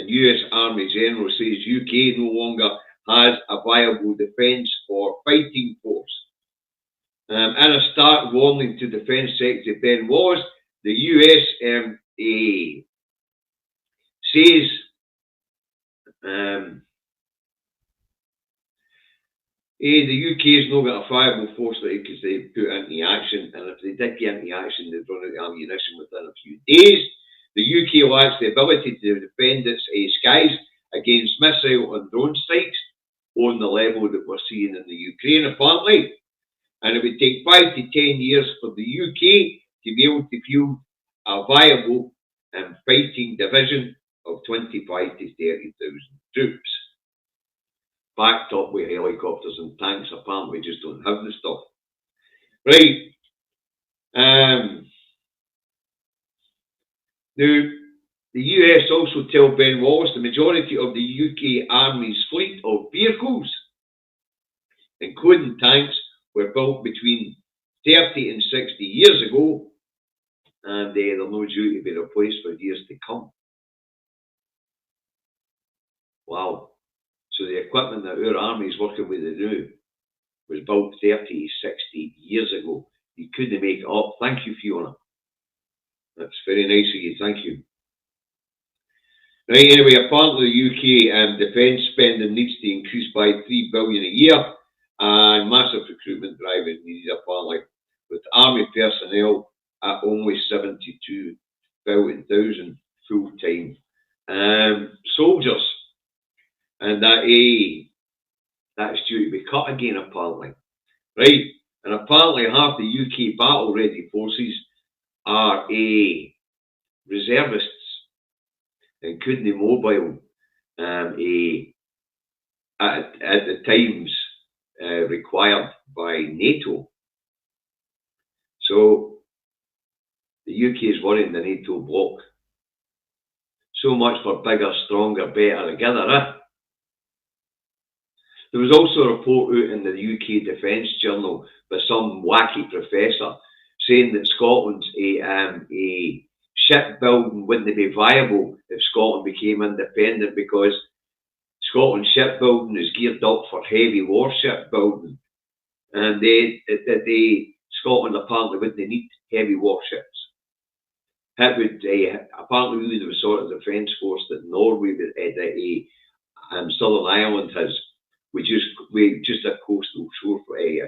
and US Army General says UK no longer has a viable defence or fighting force. In a stark warning to Defence Secretary Ben Wallace, the USMA says the UK has not got a viable force that they could put into action, and if they did get into action, they'd run out of ammunition within a few days. The UK lacks the ability to defend its skies against missile and drone strikes on the level that we're seeing in the Ukraine, apparently. And it would take 5 to 10 years for the UK to be able to field a viable fighting division of 25 to 30,000 troops. Backed up with helicopters and tanks, apparently just don't have the stuff. Right. Now, the US also tell Ben Wallace the majority of the UK Army's fleet of vehicles, including tanks, were built between 30 and 60 years ago, and they're not due to be replaced for years to come. Wow. So the equipment that our army is working with now was built 30, 60 years ago. You couldn't make it up. Thank you, Fiona. That's very nice of you. Thank you. Right, anyway, apparently the UK defence spending needs to increase by $3 billion a year, and massive recruitment drive is needed, apparently, with army personnel at only 72,000 full-time soldiers. And that is due to be cut again, apparently. Right, and apparently half the UK battle-ready forces are reservists, including mobile, at the times required by NATO. So the UK is worrying the NATO bloc. So much for bigger, stronger, better together, eh? There was also a report out in the UK Defence Journal by some wacky professor saying that Scotland's shipbuilding wouldn't be viable if Scotland became independent, because Scotland's shipbuilding is geared up for heavy warship building, and Scotland apparently wouldn't need heavy warships. It would apparently we the sort of defence force that Norway, Southern Ireland has. We just a coastal fleet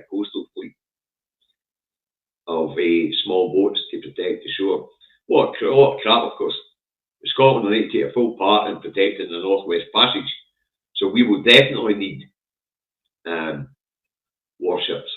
of small boats to protect the shore. What a lot of crap, of course. Scotland will need to take a full part in protecting the North West Passage, so we will definitely need warships.